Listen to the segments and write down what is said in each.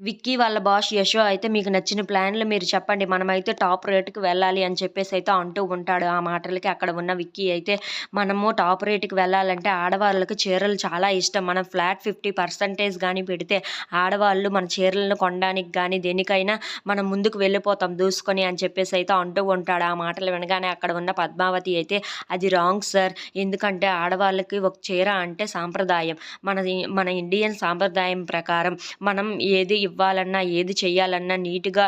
విక్కీ వాళ్ళ బాస్ యషో అయితే మీకు నచ్చిన ప్లాన్‌లు మీరు చెప్పండి. మనమైతే టాప్ రేట్‌కి వెళ్ళాలి అని చెప్పేసైతే అంటూ ఉంటాడు. ఆ మాటలకి అక్కడ ఉన్న విక్కీ అయితే మనము టాప్ రేట్‌కి వెళ్ళాలంటే ఆడవాళ్ళకి చీరలు చాలా ఇష్టం. మనం ఫ్లాట్ 50% గాని పెడితే ఆడవాళ్ళు మన చీరలను కొనడానికి గాని, దేనికైనా మనం ముందుకు వెళ్ళిపోతాం దూసుకొని అని చెప్పేసైతే అంటూ ఉంటాడు. ఆ మాటలు వినగానే అక్కడ ఉన్న పద్మావతి అయితే అది రాంగ్ సార్. ఎందుకంటే ఆడవాళ్ళకి ఒక చీర అంటే సాంప్రదాయం. మన ఇండియన్ సాంప్రదాయం ప్రకారం మనం ఏది ఇవ్వాలన్నా, ఏది చెయ్యాలన్నా నీట్‌గా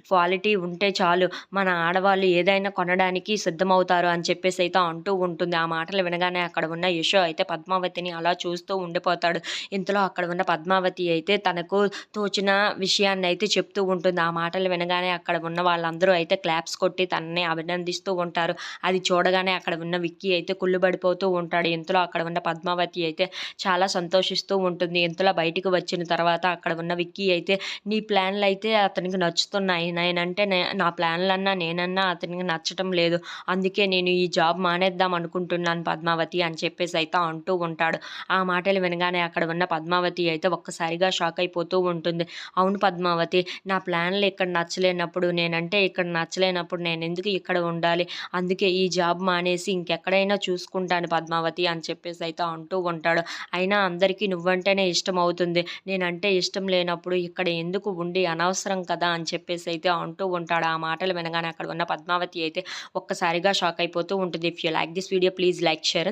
క్వాలిటీ ఉంటే చాలు. మన ఆడవాళ్ళు ఏదైనా కొనడానికి సిద్ధమవుతారు అని చెప్పేసైతే అంటూ ఉంటుంది. ఆ మాటలు వినగానే అక్కడ ఉన్న యషో అయితే పద్మావతిని అలా చూస్తూ ఉండిపోతాడు. ఇంతలో అక్కడ ఉన్న పద్మావతి అయితే తనకు తోచిన విషయాన్నయితే చెప్తూ ఉంటుంది. ఆ మాటలు వినగానే అక్కడ ఉన్న వాళ్ళందరూ అయితే క్లాప్స్ కొట్టి తనని అభినందిస్తూ ఉంటారు. అది చూడగానే అక్కడ ఉన్న విక్కీ అయితే కుళ్ళుబడిపోతూ ఉంటాడు. ఇంతలో అక్కడ ఉన్న పద్మావతి అయితే చాలా సంతోషిస్తూ ఉంటుంది. ఇంతలో బయటికి వచ్చిన తర్వాత అక్కడ ఉన్న విక్కీ అయితే నీ ప్లాన్‌లయితే అతనికి నచ్చుతున్నాయి. నా ప్లాన్‌లన్నా నేనన్నా అతనికి నచ్చటం లేదు. అందుకే నేను ఈ జాబ్ మానేద్దాం అనుకుంటున్నాను పద్మావతి అని చెప్పేసైతే అంటూ ఉంటాడు. ఆ మాటలు వినగానే అక్కడ ఉన్న పద్మావతి అయితే ఒక్కసారిగా షాక్ అయిపోతూ ఉంటుంది. అవును పద్మావతి, నా ప్లాన్‌లు ఇక్కడ నచ్చలేనప్పుడు, నేనంటే ఇక్కడ నచ్చలేనప్పుడు నేనెందుకు ఇక్కడ ఉండాలి? అందుకే ఈ జాబ్ మానేసి ఇంకెక్కడైనా చూసుకుంటాను పద్మావతి అని చెప్పేసైతే అంటూ ఉంటాడు. అయినా అందరికీ నువ్వంటేనే ఇష్టమవుతుంది. నేనంటే ఇష్టం లేనప్పుడు ఇక్కడ ఎందుకు ఉండి అనవసరం కదా అని చెప్పేసైతే అంటూ ఉంటాడు. ఆ మాటలు వినగానే అక్కడ ఉన్న పద్మావతి అయితే ఒక్కసారిగా షాక్ అయిపోతూ ఉంటుంది. If you like this video please like, share and